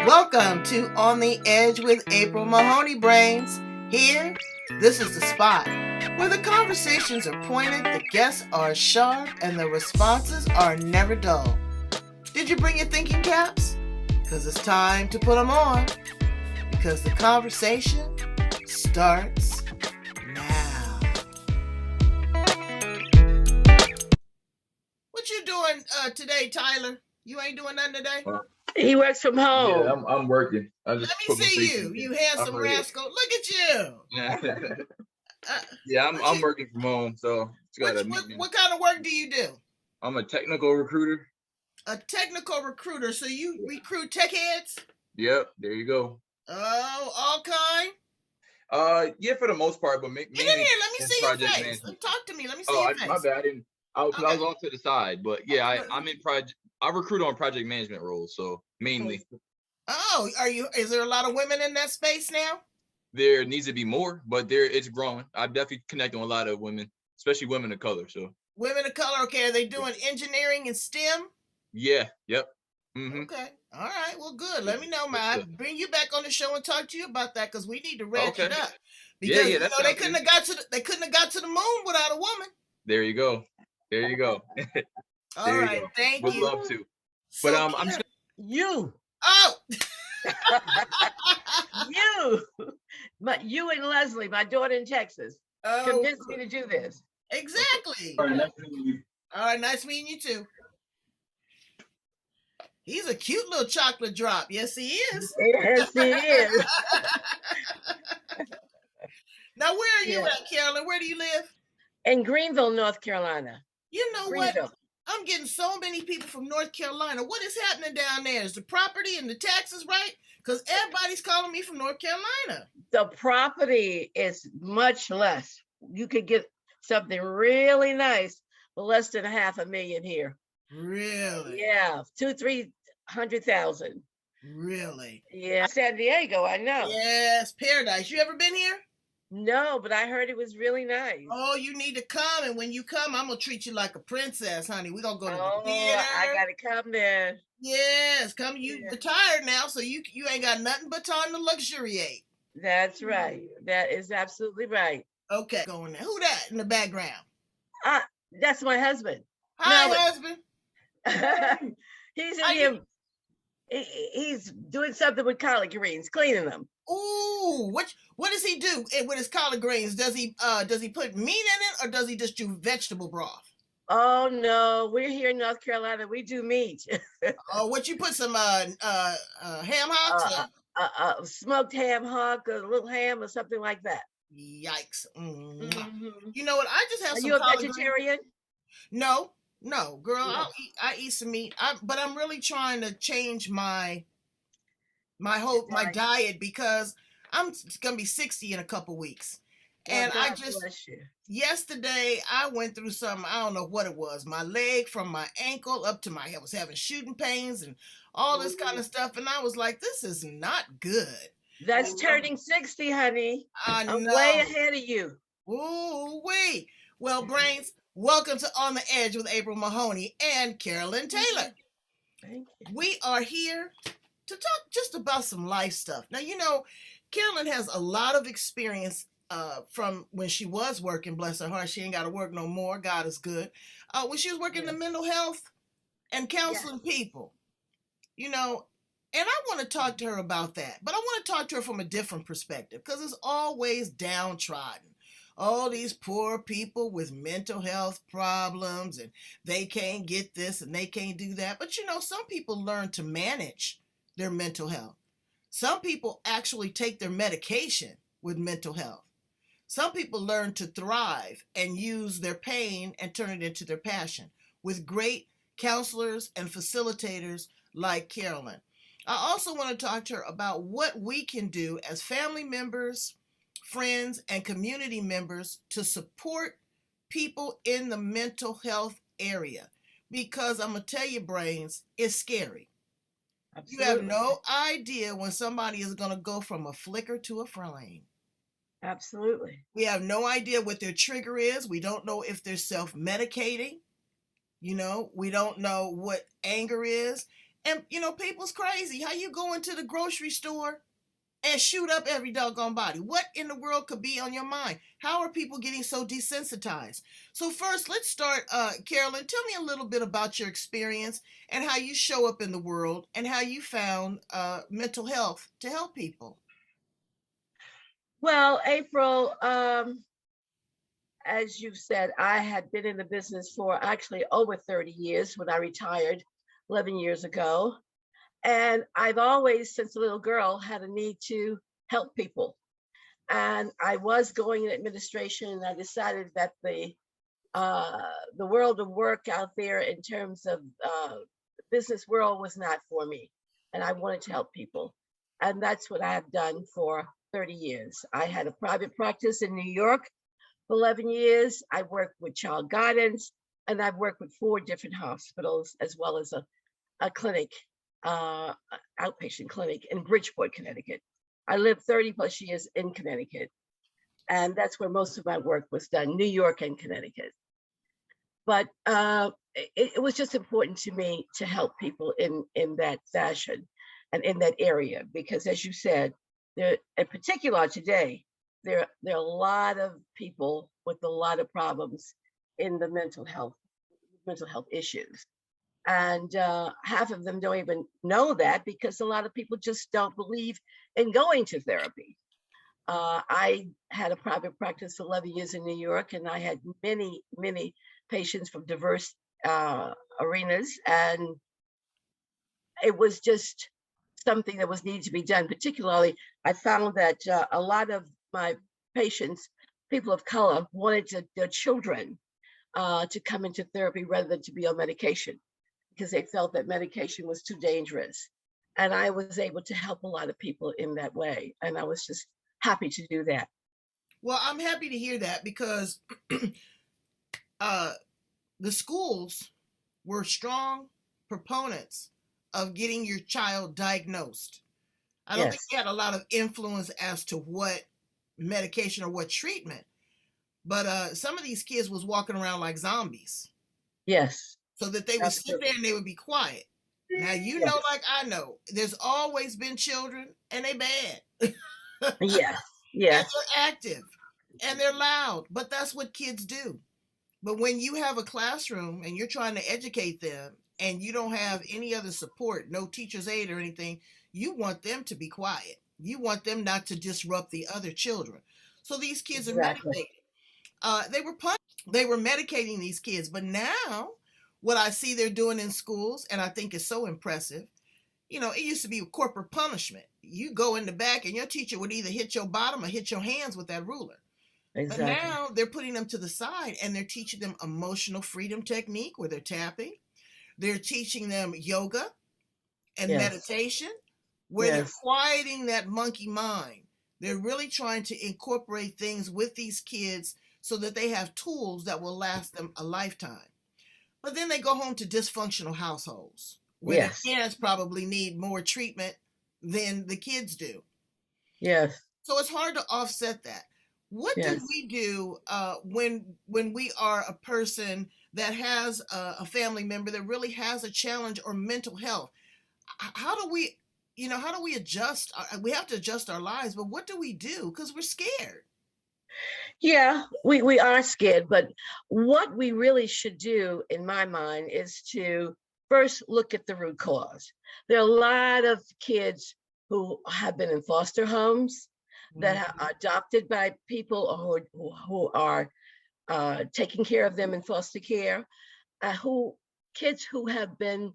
Welcome to On the Edge with April Mahoney Brains. Here, this is the spot where the conversations are pointed, the guests are sharp, and the responses are never dull. Did you bring your thinking caps? Because it's time to put them on. Because the conversation starts now. What you doing today, Tyler? You ain't doing nothing today? He works from home. Yeah, I'm working. Let me see you. You handsome rascal. Look at you. Yeah, I'm working from home, so what kind of work do you do? I'm a technical recruiter. A technical recruiter. So you recruit tech heads? Yep, there you go. Oh, all kind? Yeah, for the most part, but mainly. Get in here. Let me see your face. Talk to me. Let me see your face. My bad. I was off to the side, but yeah, I'm in project. I recruit on project management roles, so mainly. Oh, is there a lot of women in that space now? There needs to be more, but it's growing. I'm definitely connecting with a lot of women, especially women of color. So women of color, okay. Are they doing engineering and STEM? Yeah, yep. Mm-hmm. Okay. All right. Well, good. Let me know, man. I'll bring you back on the show and talk to you about that because we need to ratchet up. Because they couldn't have got to the moon without a woman. There you go. All right. Thank you. Would love to. But I'm just you. Oh. You and Leslie, my daughter in Texas, convinced me to do this. Exactly. All right, nice meeting you. All right, nice meeting you too. He's a cute little chocolate drop. Yes, he is. Yes, he is. Now, where are you at, Carolyn? Where do you live? In Greenville, North Carolina. You know what? I'm getting so many people from North Carolina. What is happening down there? Is the property and the taxes right? Because everybody's calling me from North Carolina. The property is much less. You could get something really nice for less than $500,000 here. Really? Yeah, 200,000-300,000. Really? Yeah, San Diego, I know. Yes, paradise. You ever been here? No, but I heard it was really nice. Oh, you need to come, and when you come, I'm gonna treat you like a princess, honey. We're gonna go to the theater. I gotta come there. Yes, come. You retired now, so you ain't got nothing but time to luxuriate. That's right. That is absolutely right. Okay, going there. Who that in the background? That's my husband. Hi, husband. He's in here. He's doing something with collard greens, cleaning them. Ooh, what does he do with his collard greens? Does he put meat in it, or does he just do vegetable broth? Oh no, we're here in North Carolina. We do meat. Oh, what you put some ham hocks? Smoked ham hock, a little ham, or something like that. Yikes! Mm-hmm. You know what? I just have. Are some you a vegetarian? No, girl. Yeah. I eat some meat. But I'm really trying to change my diet because I'm gonna be 60 in a couple weeks. And yesterday I went through something, I don't know what it was. My leg from my ankle up to my head was having shooting pains and all this kind of stuff. And I was like, this is not good. That's turning 60, honey. I'm know. Way ahead of you. Ooh, wait. Well, Brains, welcome to On the Edge with April Mahoney and Carolyn Taylor. Thank you. We are here to talk just about some life stuff. Now, Carolyn has a lot of experience from when she was working, bless her heart. She ain't got to work no more. God is good. When she was working in mental health and counseling people, and I want to talk to her about that. But I want to talk to her from a different perspective because it's always downtrodden. All these poor people with mental health problems and they can't get this and they can't do that. But, some people learn to manage their mental health. Some people actually take their medication with mental health. Some people learn to thrive and use their pain and turn it into their passion with great counselors and facilitators like Carolyn. I also want to talk to her about what we can do as family members, friends, and community members to support people in the mental health area. Because I'm going to tell you, Brains, it's scary. Absolutely. You have no idea when somebody is going to go from a flicker to a flame. Absolutely. We have no idea what their trigger is. We don't know if they're self-medicating. We don't know what anger is. And people's crazy. How you go into the grocery store and shoot up every doggone body? What in the world could be on your mind? How are people getting so desensitized? So first, let's start, Carolyn. Tell me a little bit about your experience and how you show up in the world and how you found mental health to help people. Well, April, as you've said, I had been in the business for actually over 30 years when I retired 11 years ago. And I've always, since a little girl, had a need to help people. And I was going in administration, and I decided that the world of work out there in terms of the business world was not for me. And I wanted to help people. And that's what I have done for 30 years. I had a private practice in New York for 11 years. I worked with child guidance, and I've worked with 4 different hospitals, as well as a clinic, outpatient clinic in Bridgeport, Connecticut. I lived 30 plus years in Connecticut, and that's where most of my work was done, New York and Connecticut. But it was just important to me to help people in that fashion and in that area, because as you said, there, in particular today, there are a lot of people with a lot of problems in the mental health issues. And half of them don't even know that, because a lot of people just don't believe in going to therapy. I had a private practice for 11 years in New York, and I had many, many patients from diverse arenas. And it was just something that was needed to be done. Particularly, I found that a lot of my patients, people of color, wanted their children to come into therapy rather than to be on medication, because they felt that medication was too dangerous. And I was able to help a lot of people in that way. And I was just happy to do that. Well, I'm happy to hear that, because the schools were strong proponents of getting your child diagnosed. I don't think Yes, they had a lot of influence as to what medication or what treatment, but some of these kids was walking around like zombies, yes, so that they would sit there absolutely. and they would be quiet. Now, Yes, like I know, there's always been children and they bad. And yes, yes, they're active and they're loud, but that's what kids do. But when you have a classroom and you're trying to educate them and you don't have any other support, no teacher's aid or anything, you want them to be quiet. You want them not to disrupt the other children. So these kids are exactly. medicated. They were punished. They were medicating these kids. But now, what I see they're doing in schools, and I think is so impressive, it used to be corporal punishment. You go in the back and your teacher would either hit your bottom or hit your hands with that ruler. But Exactly. now they're putting them to the side and they're teaching them emotional freedom technique where they're tapping. They're teaching them yoga and Yes, meditation where they're yes, quieting that monkey mind. They're really trying to incorporate things with these kids so that they have tools that will last them a lifetime. But then they go home to dysfunctional households where the yes, parents probably need more treatment than the kids do. yes, So it's hard to offset that. What do yes. we do when we are a person that has a family member that really has a challenge or mental health? How do we, how do we adjust? We have to adjust our lives, but what do we do? Because we're scared. Yeah, we are scared, but what we really should do, in my mind, is to first look at the root cause. There are a lot of kids who have been in foster homes, that Mhm. are adopted by people, or who are taking care of them in foster care, who kids who have been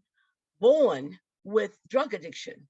born with drug addiction.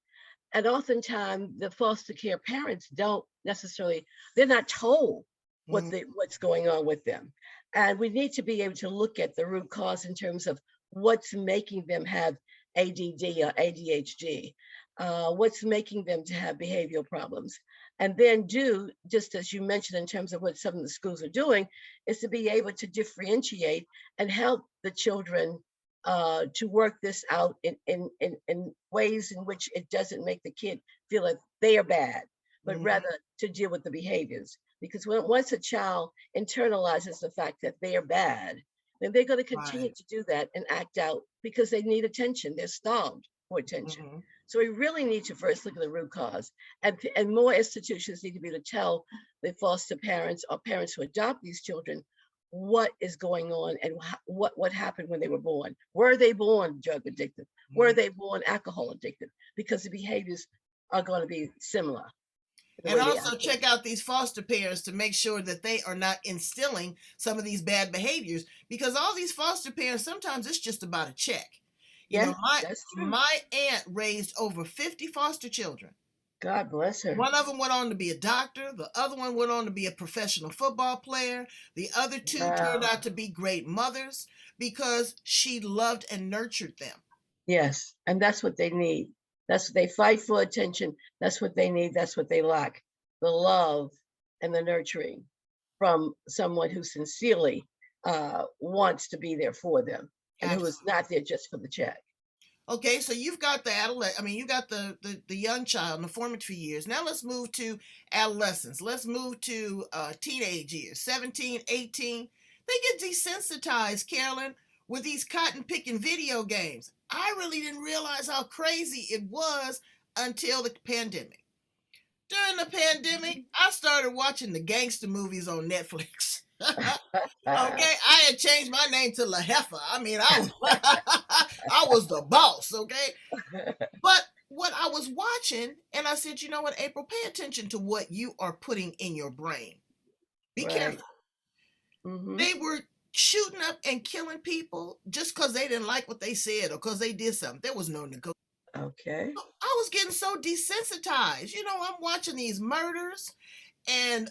And oftentimes the foster care parents don't necessarily, they're not told Mhm. what's going on with them. And we need to be able to look at the root cause in terms of what's making them have ADD or ADHD, what's making them to have behavioral problems. And then do, just as you mentioned in terms of what some of the schools are doing, is to be able to differentiate and help the children to work this out in ways in which it doesn't make the kid feel like they are bad, but Mhm. rather to deal with the behaviors. Because once a child internalizes the fact that they are bad, then they're going to continue Right. to do that and act out because they need attention. They're starved. for attention. Mhm. So we really need to first look at the root cause, and more institutions need to be able to tell the foster parents or parents who adopt these children what is going on and what happened when they were born. Were they born drug addicted? Were they born alcohol addicted? Because the behaviors are going to be similar. The And way they also act. check out these foster parents to make sure that they are not instilling some of these bad behaviors, because all these foster parents, sometimes it's just about a check. You Yeah, know, my that's true. my aunt raised over 50 foster children. God bless her. One of them went on to be a doctor. The other one went on to be a professional football player. The other two turned Wow. out to be great mothers because she loved and nurtured them. Yes, and that's what they need. That's what they fight for attention. That's what they need. That's what they lack. The love and the nurturing from someone who sincerely wants to be there for them and who is not there just for the check. Okay, so you've got the adolescent, I mean, you got the young child in the formative years. Now let's move to adolescence. Let's move to teenage years, 17, 18. They get desensitized, Carolyn, with these cotton picking video games. I really didn't realize how crazy it was until the pandemic. During the pandemic, I started watching the gangster movies on Netflix. Okay, I had changed my name to La Heifer. I mean, I was the boss. Okay, but what I was watching, and I said, you know what, April, pay attention to what you are putting in your brain. Be careful. Mm-hmm. They were shooting up and killing people just because they didn't like what they said or because they did something. There was no negotiation. Okay. I was getting so desensitized. You know, I'm watching these murders and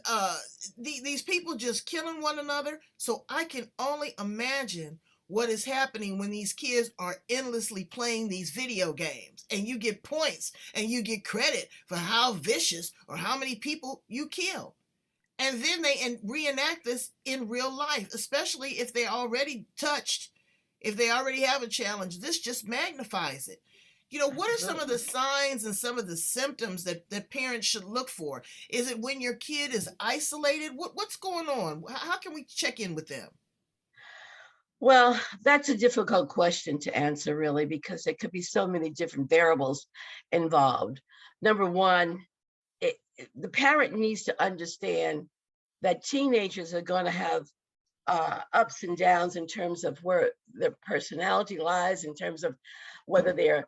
these people just killing one another. So I can only imagine what is happening when these kids are endlessly playing these video games, and you get points and you get credit for how vicious or how many people you kill. And then they reenact this in real life, especially if they're already touched, if they already have a challenge. This just magnifies it. You know, what are some of the signs and some of the symptoms that parents should look for? Is it when your kid is isolated? What's going on? How can we check in with them? Well, that's a difficult question to answer, really, because there could be so many different variables involved. Number one, the parent needs to understand that teenagers are going to have ups and downs in terms of where their personality lies, in terms of whether they're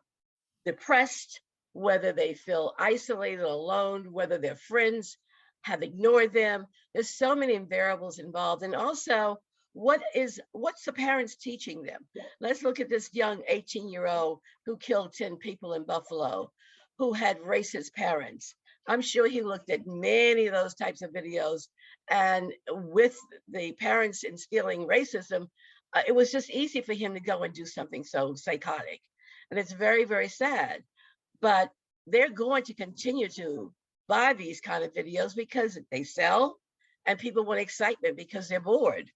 depressed, whether they feel isolated, alone, whether their friends have ignored them. There's so many variables involved. And also, what's the parents teaching them? Let's look at this young 18-year-old who killed 10 people in Buffalo, who had racist parents. I'm sure he looked at many of those types of videos, and with the parents instilling racism, it was just easy for him to go and do something so psychotic. And it's very, very sad. But they're going to continue to buy these kind of videos because they sell and people want excitement because they're bored.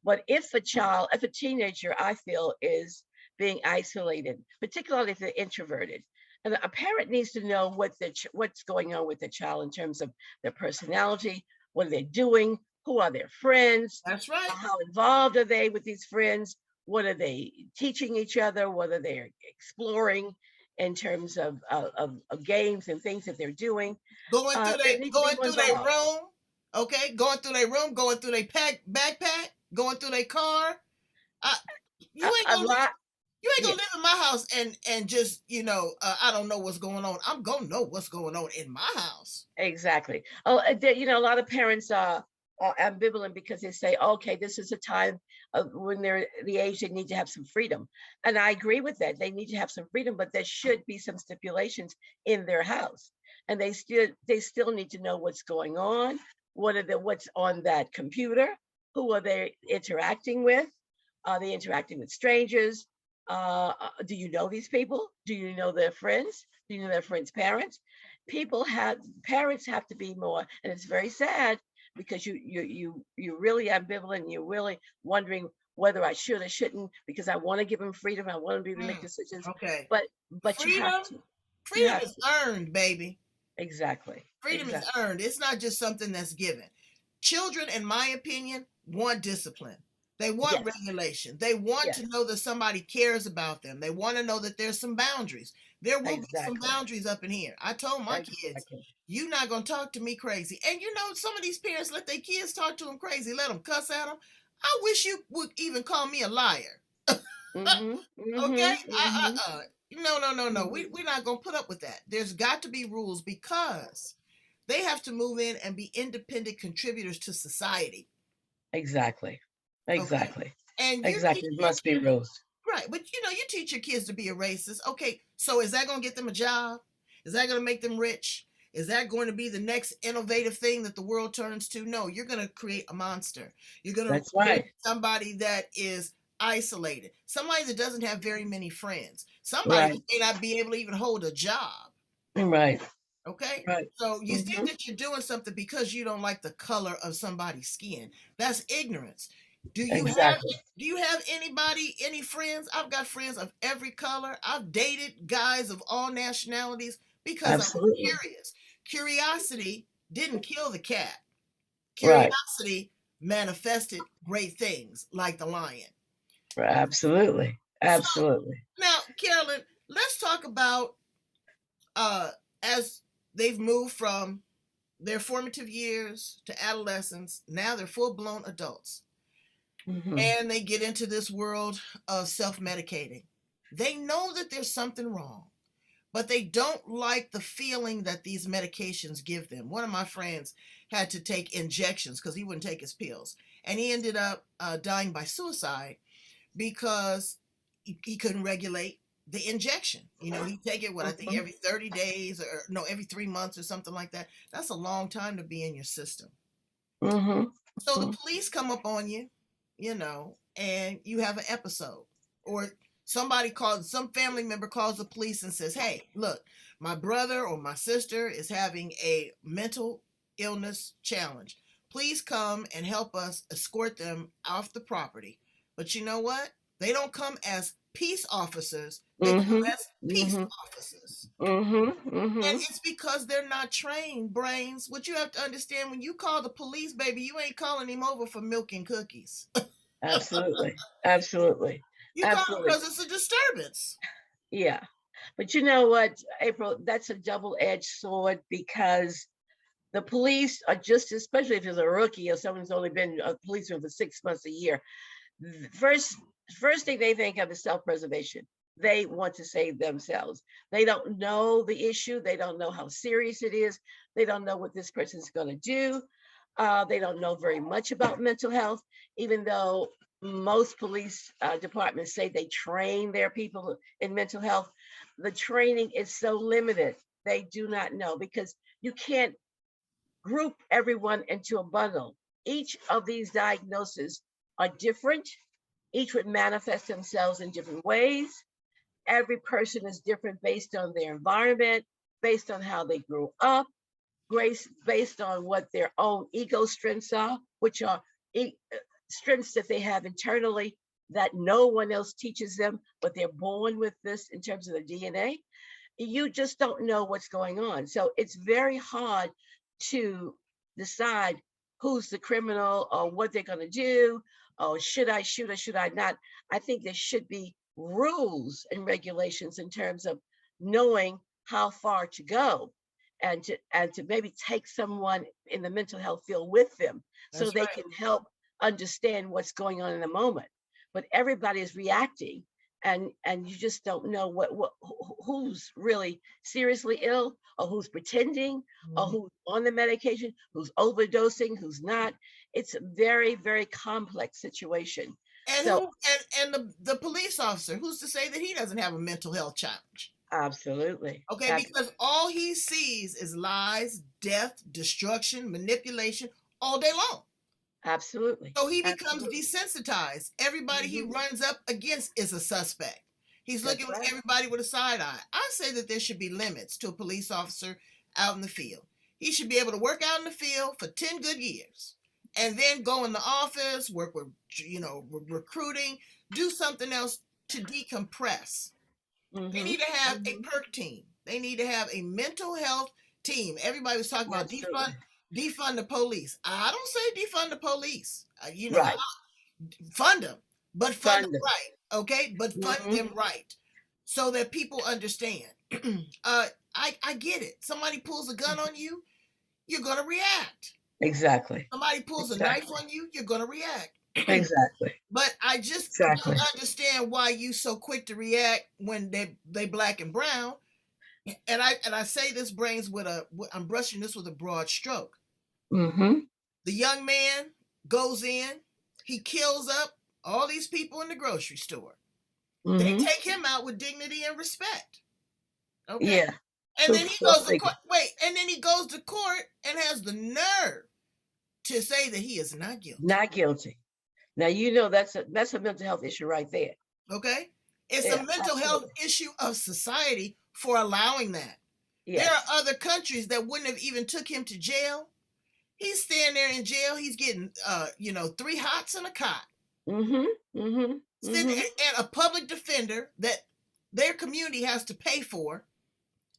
But if a teenager, I feel, is being isolated, particularly if they're introverted, and a parent needs to know what's going on with the child in terms of their personality, what are they doing, who are their friends, That's right. how involved are they with these friends, what are they teaching each other, what are they exploring in terms of games and things that they're doing. Going through their room, okay, going through their room, going through their backpack, going through their car. You ain't gonna live in my house and just I don't know what's going on. I'm gonna know what's going on in my house. Exactly. Oh, a lot of parents are ambivalent because they say, okay, this is a time when they're the age they need to have some freedom. And I agree with that. They need to have some freedom, but there should be some stipulations in their house. And they still need to know what's going on. What's on that computer? Who are they interacting with? Are they interacting with strangers? Do you know these people? Do you know their friends? Do you know their friends' parents? Parents have to be more, and it's very sad because you're really ambivalent. You're really wondering whether I should or shouldn't, because I want to give them freedom. I want to be able to make decisions. Okay. But freedom, you have to. Freedom is earned, baby. Exactly. Freedom is earned. It's not just something that's given. Children, in my opinion, want discipline. They want regulation. They want to know that somebody cares about them. They want to know that there's some boundaries. There will be some Exactly. boundaries up in here. I told my kids, Exactly. you're not going to talk to me crazy. And you know, some of these parents let their kids talk to them crazy, let them cuss at them. I wish you would even call me a liar. Mm-hmm. Okay? Mm-hmm. Mm-hmm. No. We're not going to put up with that. There's got to be rules because they have to move in and be independent contributors to society. Exactly. Okay? Exactly. And you teach Exactly. It your must be kids, rules. right? But you know, you teach your kids to be a racist. Okay, so is that going to get them a job? Is that going to make them rich? Is that going to be the next innovative thing that the world turns to? No, you're going to create a monster. You're going to That's create right. somebody that is isolated, somebody that doesn't have very many friends, somebody Right. that may not be able to even hold a job. Right. Okay. Right. So you think Mm-hmm. that you're doing something because you don't like the color of somebody's skin. That's ignorance. Do you have Exactly. do you have anybody, any friends? I've got friends of every color. I've dated guys of all nationalities because I was Absolutely. curious. Curiosity didn't kill the cat. Right. Curiosity manifested great things like the lion. Absolutely. So Absolutely. now, Carolyn, let's talk about as they've moved from their formative years to adolescence. Now they're full blown adults. Mm-hmm. And they get into this world of self medicating. They know that there's something wrong, but they don't like the feeling that these medications give them. One of my friends had to take injections because he wouldn't take his pills. And he ended up dying by suicide because he couldn't regulate the injection. You know, he'd take it, I think Mm-hmm. every 30 days or no, every 3 months or something like that. That's a long time to be in your system. Mm-hmm. So the police come up on you, you know, and you have an episode. Or some family member calls the police and says, hey, look, my brother or my sister is having a mental illness challenge. Please come and help us escort them off the property. But you know what? They don't come as peace officers, they come Mm-hmm. as peace Mm-hmm. officers. Mm-hmm. And Mm-hmm. it's because they're not trained, brains. What you have to understand, when you call the police, baby, you ain't calling him over for milk and cookies. Absolutely. Absolutely. You call him Absolutely. because it's a disturbance. Yeah. But you know what, April, that's a double-edged sword because the police are just, especially if it's a rookie or someone's only been a policeman for 6 months a year, first first thing they think of is self-preservation. They want to save themselves. They don't know the issue. They don't know how serious it is. They don't know what this person's going to do. They don't know very much about mental health, even though most police departments say they train their people in mental health. The training is so limited. They do not know because you can't group everyone into a bundle. Each of these diagnoses are different. Each would manifest themselves in different ways. Every person is different based on their environment, based on how they grew up, based on what their own ego strengths are, which are strengths that they have internally that no one else teaches them, but they're born with this in terms of the DNA. You just don't know what's going on. So it's very hard to decide who's the criminal or what they're going to do, or should I shoot or should I not. I think there should be rules and regulations in terms of knowing how far to go and to maybe take someone in the mental health field with them so That's they right. can help understand what's going on in the moment. But everybody is reacting, and you just don't know who's really seriously ill or who's pretending or Mhm. who's on the medication, who's overdosing, who's not. It's a very, very complex situation. And So the police officer, who's to say that he doesn't have a mental health challenge? absolutely, Okay, because all he sees is lies, death, destruction, manipulation all day long. absolutely, So he becomes absolutely. desensitized. Everybody he Mhm. runs up against is a suspect. He's looking That's at right. everybody with a side eye. I say that there should be limits to a police officer out in the field. He should be able to work out in the field for 10 good years and then go in the office, work with, recruiting, do something else to decompress. They Hmm. need to have a Hmm. perk team. They need to have a mental health team. Everybody was talking about Absolutely. defund the police. I don't say defund the police. Right. Fund them, but fund them Fund them. right. Okay, but fund Hmm. them right so that people understand. I get it. Somebody pulls a gun on you, you're gonna react. Exactly. Somebody pulls a knife on you, you're gonna react. Exactly. But I just Exactly. don't understand why you so quick to react when they black and brown. And I say this brings with I'm brushing this with a broad stroke. Mm-hmm. The young man goes in, he kills up all these people in the grocery store. They Mm-hmm. take him out with dignity and respect. Okay. Yeah. And then he Go goes to figure. court. Wait, and then he goes to court and has the nerve to say that he is not guilty. Not guilty. Now you know that's a mental health issue right there. Okay. It's Yeah, a mental absolutely. health issue of society for allowing that. Yes. There are other countries that wouldn't have even took him to jail. He's staying there in jail. He's getting 3 hots and a cot. Mm-hmm. Mm-hmm. Mm-hmm. And a public defender that their community has to pay for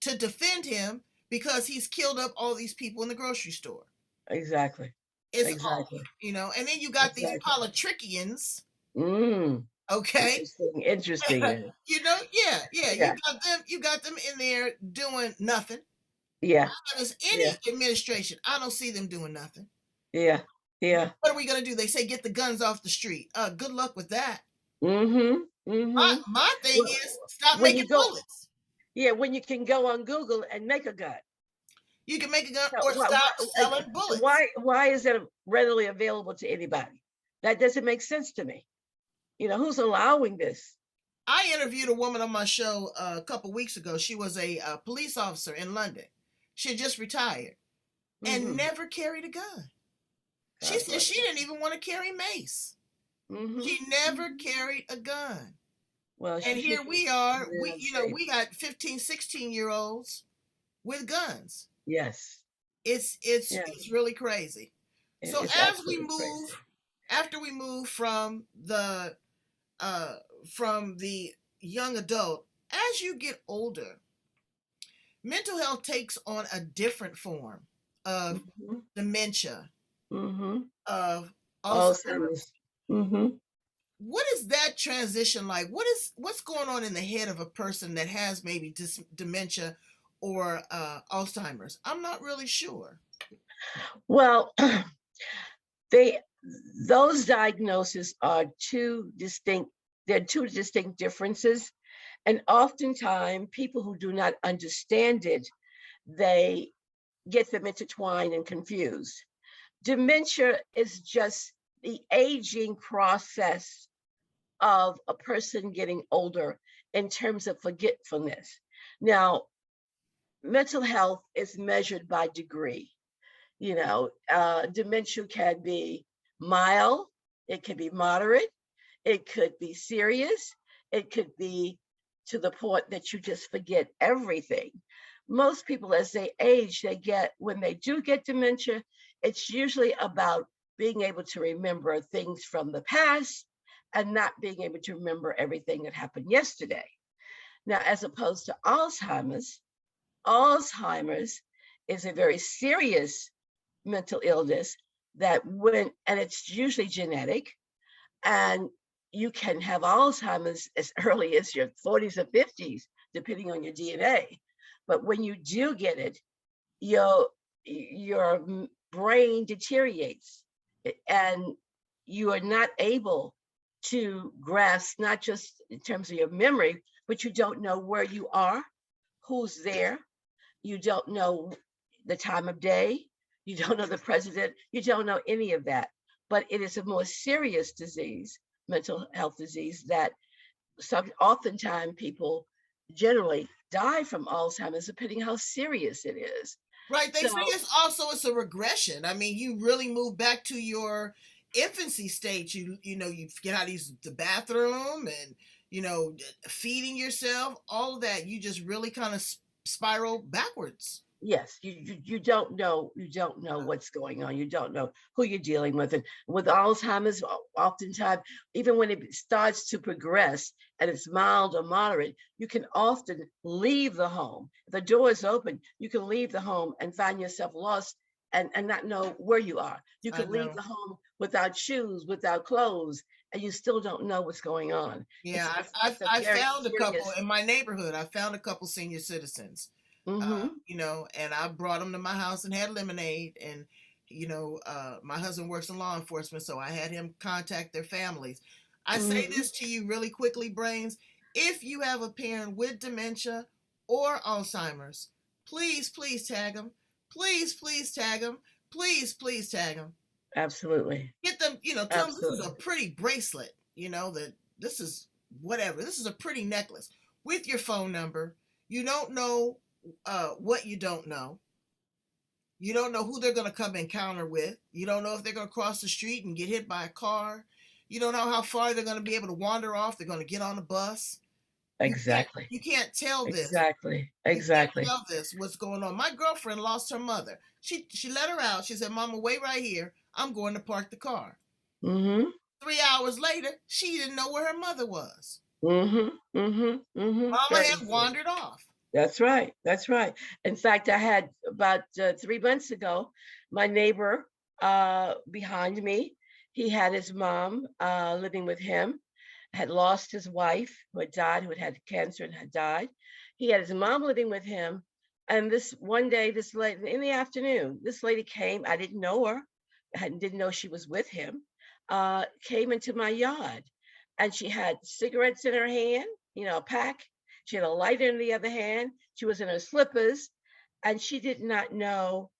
to defend him because he's killed up all these people in the grocery store. Exactly. It's exactly. off, and then you got these politricians. Okay. Interesting. Yeah. You got them in there doing nothing. Yeah. As any administration, I don't see them doing nothing. Yeah. What are we gonna do? They say get the guns off the street. Good luck with that. Mm-hmm. Mm-hmm. My thing is stop making bullets. Yeah, when you can go on Google and make a gun. You can make a gun or stop selling bullets. Why is that readily available to anybody? That doesn't make sense to me. Who's allowing this? I interviewed a woman on my show a couple weeks ago. She was a police officer in London. She had just retired and never carried a gun. She said she didn't even want to carry mace. She never carried a gun. Well, and here we are. We got 15, 16-year-olds with guns. Yes. It's really crazy. So as we move, after we move from the young adult, as you get older, mental health takes on a different form of dementia, of Alzheimer's. What is that transition like? What's going on in the head of a person that has maybe dementia or Alzheimer's? I'm not really sure. Well, those diagnoses are two distinct differences. And oftentimes people who do not understand it, they get them intertwined and confused. Dementia is just the aging process of a person getting older in terms of forgetfulness. Now, mental health is measured by degree. Dementia can be mild, it can be moderate, it could be serious, it could be to the point that you just forget everything. Most people, as they age, when they do get dementia, it's usually about being able to remember things from the past and not being able to remember everything that happened yesterday. Now, as opposed to Alzheimer's is a very serious mental illness and it's usually genetic, and you can have Alzheimer's as early as your 40s or 50s, depending on your DNA. But when you do get it, your brain deteriorates and you are not able to grasp, not just in terms of your memory, but you don't know where you are, who's there. You don't know the time of day. You don't know the president. You don't know any of that. But it is a more serious disease, mental health disease, that oftentimes people generally die from Alzheimer's, depending how serious it is. Right. They say it's a regression. I mean, you really move back to your infancy stage. You get out of the bathroom and, feeding yourself, all of that. You just really kind of spiral backwards. Yes, you don't know what's going on. You don't know who you're dealing with. And with Alzheimer's, oftentimes, even when it starts to progress and it's mild or moderate, you can often leave the home. If the door is open, you can leave the home and find yourself lost and not know where you are. You can leave the home without shoes, without clothes, and you still don't know what's going on. Yeah, It's a I very found a couple serious. in my neighborhood. I found a couple senior citizens, Mm-hmm. you know, and I brought them to my house and had lemonade. And, you know, my husband works in law enforcement, so I had him contact their families. I say Mm-hmm. this to you really quickly, Brains. If you have a parent with dementia or Alzheimer's, please, please tag them. Please, please tag them. Please tag them. Absolutely. Get them, you know, tell them this is a Absolutely. pretty bracelet, you know, that this is whatever. This is a pretty necklace with your phone number. You don't know what you don't know. You don't know who they're going to come encounter with. You don't know if they're going to cross the street and get hit by a car. You don't know how far they're going to be able to wander off. They're going to get on a bus. Exactly. You can't tell this. Exactly. You can't Exactly. tell this what's going on. My girlfriend lost her mother. She let her out. She said, "Mama, wait right here. I'm going to park the car." Mm-hmm. 3 hours later, she didn't know where her mother was. Mm-hmm. Mm-hmm. Mm-hmm. Mama Very had true. wandered off. That's right. That's right. In fact, I had about 3 months ago, my neighbor behind me, he had his mom living with him, had lost his wife who had died, who had had cancer and had died. He had his mom living with him. And this one day, this late in the afternoon, this lady came. I didn't know her, didn't know she was with him, came into my yard. And she had cigarettes in her hand, a pack. She had a lighter in the other hand. She was in her slippers, and she did not know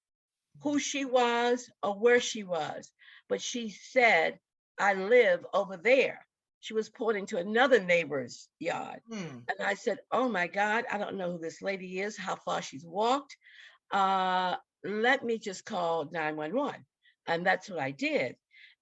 who she was or where she was. But she said, "I live over there." She was pointing to another neighbor's yard. Hmm. And I said, "Oh my God, I don't know who this lady is, how far she's walked. Let me just call 911." And that's what I did.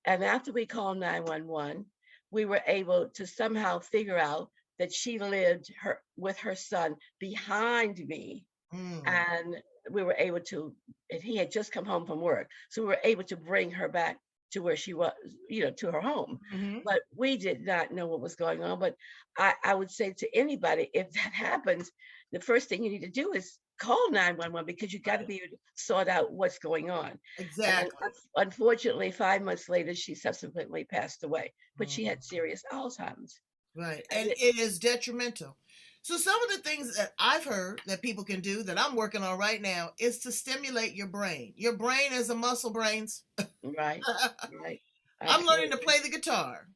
And after we called 911, we were able to somehow figure out that she lived with her son behind me. Hmm. And we were able to, and he had just come home from work. So we were able to bring her back to where she was, to her home. Mm-hmm. But we did not know what was going on. But I would say to anybody, if that happens, the first thing you need to do is call 911, because you got to Right. be able to sort out what's going on. And Exactly. unfortunately, 5 months later, she subsequently passed away, but she had Hmm. serious Alzheimer's. Right. And And it is detrimental. So some of the things that I've heard that people can do that I'm working on right now is to stimulate your brain. Your brain is a muscle, Brains. right, right, I'm learning to absolutely. play the guitar.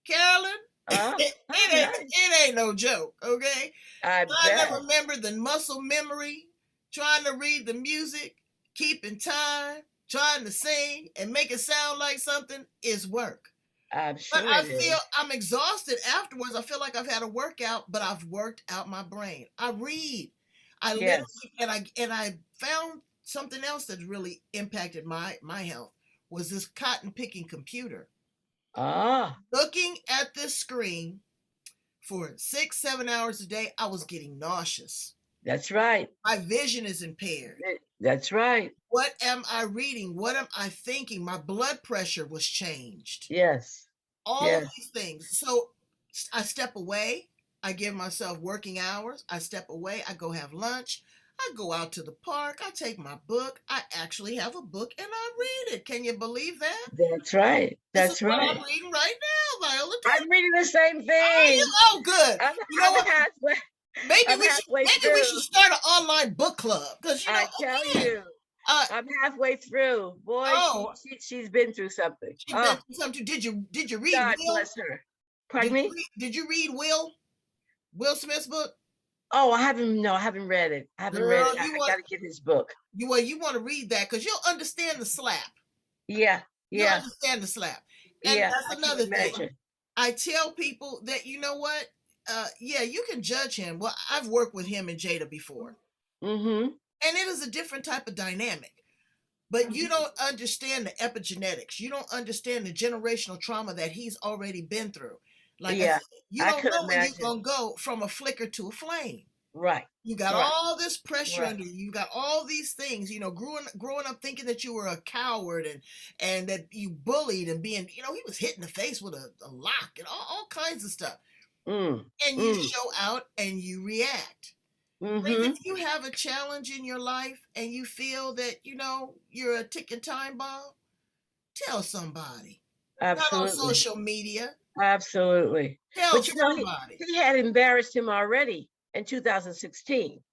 Carolyn, Oh, nice. it ain't no joke, okay? I Trying to bet. remember the muscle memory, trying to read the music, keeping time, trying to sing and make it sound like something is work. I'm But sure I it feel is. I'm exhausted afterwards. I feel like I've had a workout, but I've worked out my brain. I read. I Yes. literally and I found something else that really impacted my health was this cotton picking computer. Ah, Looking at this screen for 6, 7 hours a day, I was getting nauseous. that's right. My vision is impaired. That's right. What am I reading? What am I thinking? My blood pressure was changed. Yes. All of Yes. these things. So I step away. I give myself working hours. I step away. I go have lunch. I go out to the park. I take my book. I actually have a book and I read it. Can you believe that? That's right. This is That's what I'm right. reading right now, Viola. I'm reading the same Are you? thing. Oh, good. I'm You know I'm what? halfway. Maybe I'm we should halfway maybe we through. should start an online book club because I tell again, you, uh, I'm halfway through. Boy, oh, she's been through something. she been Oh, through something. Did you read God Will? bless her. Pardon me? Did you read Will Smith's book? Oh, I haven't. No, I haven't read it. I haven't read it. Girl, I got to get his book. you want to read that because you'll understand the slap. Yeah. You'll Yeah. understand the slap. And Yeah. that's I can another thing. imagine. I tell people that you know what? Yeah, you can judge him. Well, I've worked with him and Jada before, Mm-hmm. and it is a different type of dynamic. But you don't understand the epigenetics. You don't understand the generational trauma that he's already been through. Like I Yeah. said, you I don't could know when you're imagine. gonna go from a flicker to a flame. Right. You got Right. all this pressure Right. under you. You got all these things, growing up thinking that you were a coward and that you bullied and being, he was hit in the face with a lock and all kinds of stuff. Mm. And you Mm. show out and you react. Friends, Mm-hmm. if you have a challenge in your life and you feel that, you're a ticking time bomb, tell somebody. not on Absolutely. social media. Absolutely. Tell But somebody. he had embarrassed him already in 2016.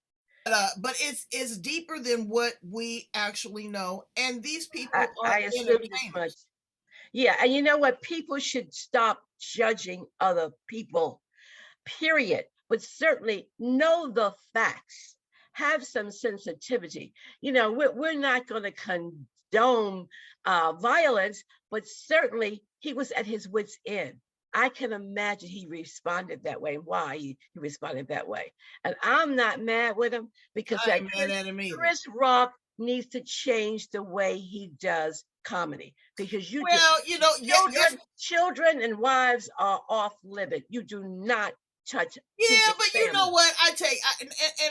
But it's deeper than what we actually know, and these people are I assumed as much. entertainers. Yeah, and you know what? People should stop judging other people, period. But certainly know the facts. Have some sensitivity. You know, we're not going to condone violence, but certainly he was at his wit's end. I can imagine he responded that way. Why he responded that way, and I'm not mad with him because I that ain't mad at him either. Chris Rock needs to change the way he does comedy because you do Well, you know, yes, children and wives are off limit. You do not touch yeah, people's but you know family. what? I tell you,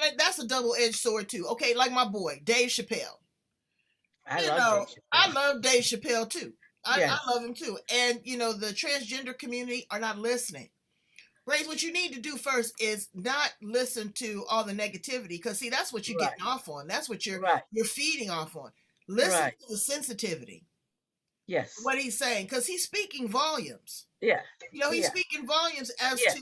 and that's a double-edged sword too. Okay, like my boy Dave Chappelle. I You love know, Dave I Chappelle. love Dave Chappelle too. Yeah, I love him too. And you know, the transgender community are not listening. Grace, what you need to do first is not listen to all the negativity, because see, that's what you're right, getting off on. That's what right, you're feeding off on. Listen right. to the sensitivity, Yes. what he's saying, because he's speaking volumes. Yeah. You know, he's Yeah. speaking volumes as Yeah. to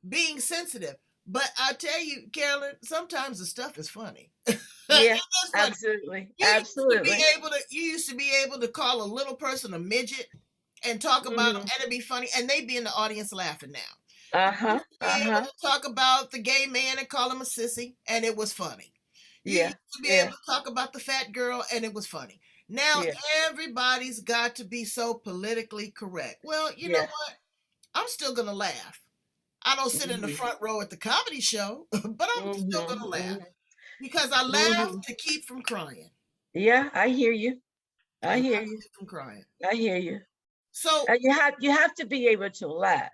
being sensitive. But I tell you, Carolyn, sometimes the stuff is funny. Yeah. It's funny. Absolutely. You used to be Absolutely. able to you used to be able to call a little person a midget and talk about them, Hmm. and it'd be funny, and they'd be in the audience laughing now. You Uh-huh. used to be able Uh-huh. to talk about the gay man and call him a sissy, and it was funny. You Yeah. used to be able Yeah. to talk about the fat girl, and it was funny. Now Yeah. everybody's got to be so politically correct. Well, you know Yeah. what? I'm still gonna laugh. I don't sit in the Hmm. front row at the comedy show, but I'm still Hmm. gonna laugh Hmm. because I laugh Hmm. to keep from crying. Yeah, I hear you. I I laugh hear to you. keep from crying. I hear you. So You have to be able to laugh.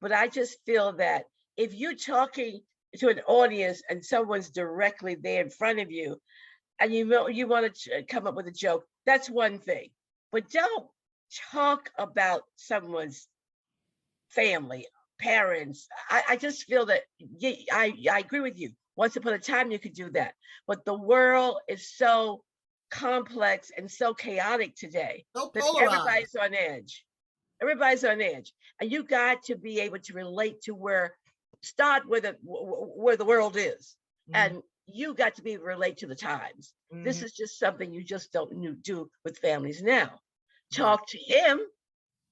But I just feel that if you're talking to an audience and someone's directly there in front of you, and you want to come up with a joke, that's one thing. But don't talk about someone's family, parents. I just feel that I agree with you. Once upon a time, you could do that. But the world is so complex and so chaotic today so that polarized. everybody's on edge. Everybody's on edge. And you got to be able to relate to start where the world is. Mhm, And you got to be able to relate to the times. This mhm, is just something you just don't do with families now. right. Talk to him,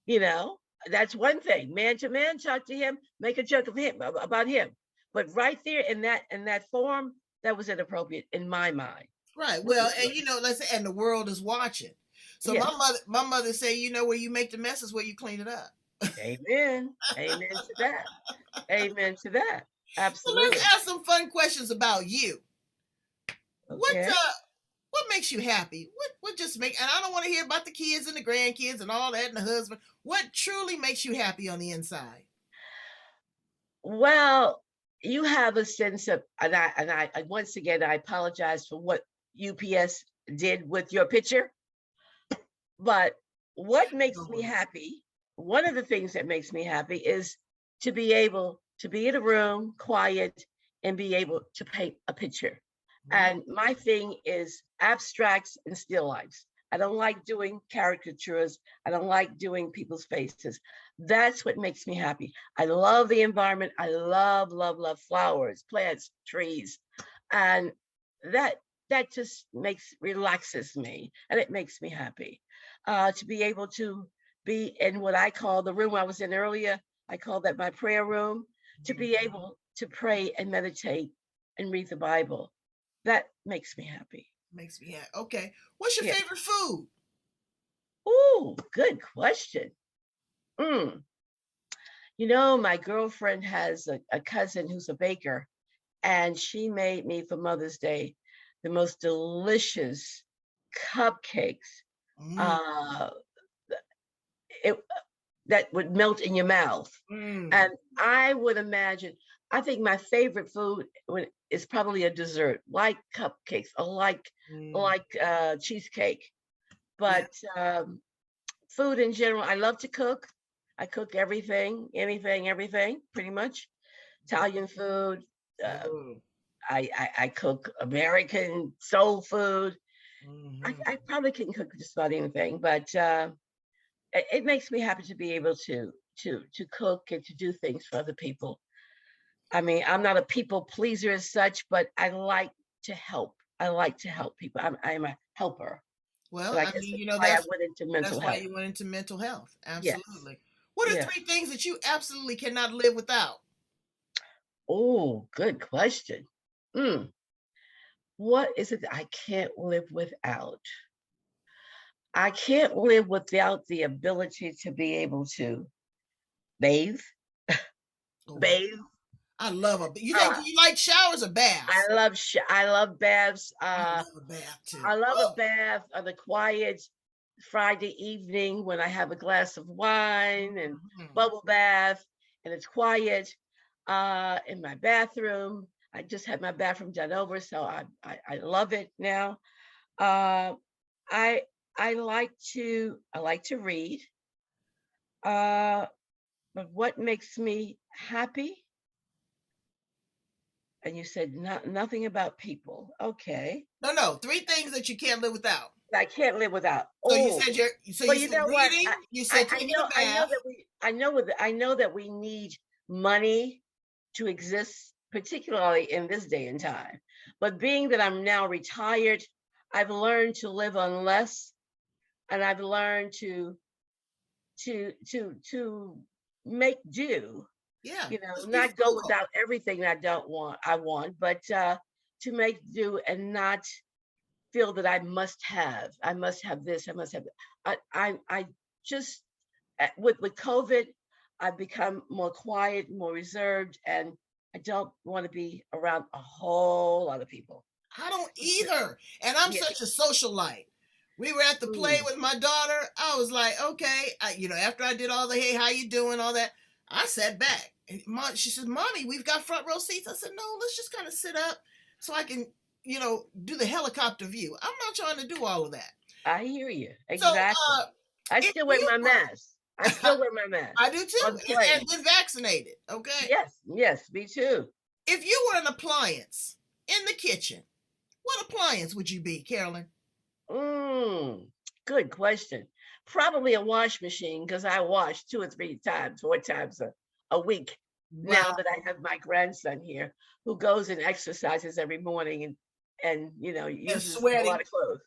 you know, that's one thing. Man to man, talk to him, make a joke of him about him. But right there in that form, that was inappropriate in my mind. Right. What do Well, you and think? you know, let's say, and the world is watching. So Yes. my mother say, you know, where you make the mess is where you clean it up. Amen. Amen to that. Amen to that. So let's Absolutely. ask some fun questions about you. What Okay. what makes you happy? What just make, and I don't want to hear about the kids and the grandkids and all that and the husband. What truly makes you happy on the inside? Well, you have a sense of, and once again, I apologize for what UPS did with your picture. But what makes me happy, one of the things that makes me happy is to be able to be in a room, quiet, and be able to paint a picture. Mhm. And my thing is abstracts and still lifes. I don't like doing caricatures. I don't like doing people's faces. That's what makes me happy. I love the environment. I love, love, love flowers, plants, trees. And that that just relaxes me and it makes me happy. To be able to be in what I call the room I was in earlier, I call that my prayer room, to be Mhm. able to pray and meditate and read the Bible. That makes me happy. Makes me happy. Okay. What's your Yeah. favorite food? Ooh, good question. Mm. You know, my girlfriend has a cousin who's a baker, and she made me for Mother's Day the most delicious cupcakes. Mm, Uh, it that would melt in your mouth. mm, And I would imagine, I think my favorite food is probably a dessert, like cupcakes or mm. cheesecake. Yeah. But food in general, I love to cook. I cook everything, anything, everything, pretty much. Italian food. Uh, Oh. I cook American soul food. Mhm. I probably can cook just about anything, but it makes me happy to be able to cook and to do things for other people. I mean, I'm not a people pleaser as such, but I like to help. I like to help people. I'm a helper. Well, And I I guess mean, that's you know, why I went into mental that's why health. you went into mental health. Yes. Absolutely. What are Yeah. 3 things that you absolutely cannot live without? Oh, good question. Mm, what is it that I can't live without? I can't live without the ability to be able to bathe, Oh, bathe. I love a. You think Uh, you like showers or baths? I love baths. I love a bath too. I love a Oh, bath on the quiet Friday evening when I have a glass of wine and mhm. bubble bath and it's quiet in my bathroom. I just had my bathroom done over, so I love it now. Uh, I I like to read. Uh, but what makes me happy? And you said nothing about people. Okay, No. 3 things that you can't live without. I can't live without. So you Oh, said you're. So well, you you said know what? reading. You said taking a I know bath. that I know that we need money to exist, particularly in this day and time. But being that I'm now retired, I've learned to live on less, and I've learned to make do. Yeah, You know, just be not go frugal. without everything that I want, but to make do and not feel that I must have this, I must have that. I just with COVID, I've become more quiet, more reserved, and I don't want to be around a whole lot of people. I don't either. And I'm Yeah. such a socialite. We were at the play Mm. with my daughter. I was like, okay, after I did all the hey, how you doing, all that, I sat back. And she said, Mommy, we've got front row seats. I said, no, let's just kind of sit up so I can, do the helicopter view. I'm not trying to do all of that. I hear you So, exactly. I if still wear you my were, mask. I still wear my mask I do too, on and planes. been vaccinated. Okay. Yes, yes, me too. If you were an appliance in the kitchen, what appliance would you be, Carolyn? Mm, good question. Probably a wash machine because I wash 2 or 3 times, 4 times a week. Wow. Now that I have my grandson here who goes and exercises every morning and And uses a lot sweating. of clothes.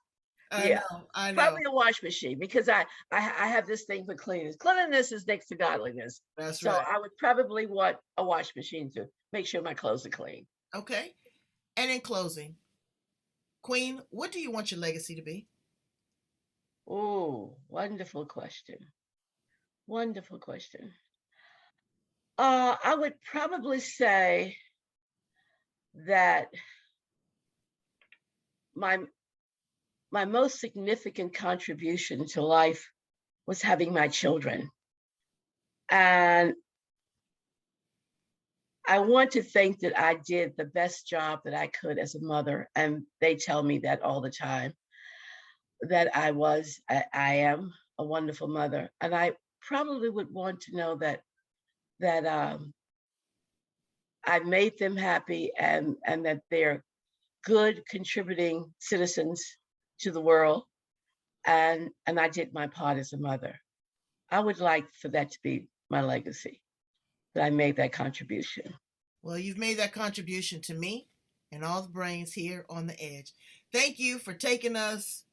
I Yeah, know. I know. probably a wash machine because I have this thing for cleanliness. Cleanliness is next to godliness. That's So right. I would probably want a wash machine to make sure my clothes are clean. Okay. And in closing, Queen, what do you want your legacy to be? Oh, wonderful question. Wonderful question. I would probably say that my my most significant contribution to life was having my children. And I want to think that I did the best job that I could as a mother. And they tell me that all the time, that I am a wonderful mother. And I probably would want to know that I made them happy and that they're good contributing citizens to the world and I did my part as a mother. I would like for that to be my legacy, that I made that contribution. Well, you've made that contribution to me and all the brains here on the edge. Thank you for taking us,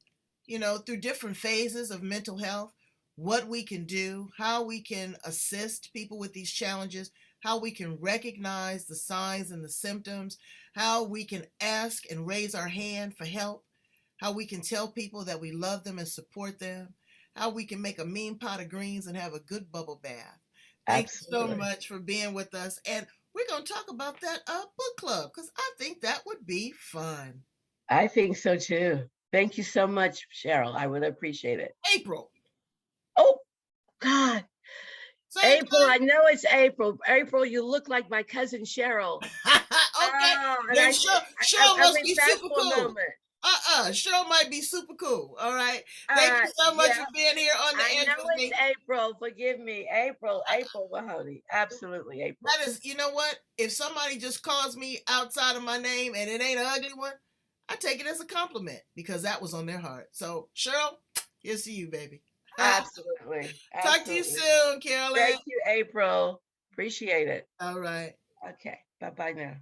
through different phases of mental health, what we can do, how we can assist people with these challenges, how we can recognize the signs and the symptoms, how we can ask and raise our hand for help, how we can tell people that we love them and support them, how we can make a mean pot of greens and have a good bubble bath. Thank you so Absolutely. much for being with us. And we're going to talk about that book club because I think that would be fun. I think so too. Thank you so much, Cheryl. I would appreciate it. April. Oh, God. Same April, time? I know it's April. April, you look like my cousin Cheryl. Okay. Oh, and Then Cheryl I must went be back super for a cool. moment. Cheryl might be super cool. All right. Thank you so much Yeah, for being here on the I edge know with it's me. April. Forgive me. April Mahoney. Absolutely, April. That is, you know what? If somebody just calls me outside of my name and it ain't an ugly one, I take it as a compliment because that was on their heart. So, Cheryl, here's to you, baby. Absolutely. Talk to you Absolutely. soon, Carolyn. Thank you, April. Appreciate it. All right. Okay. Bye-bye now.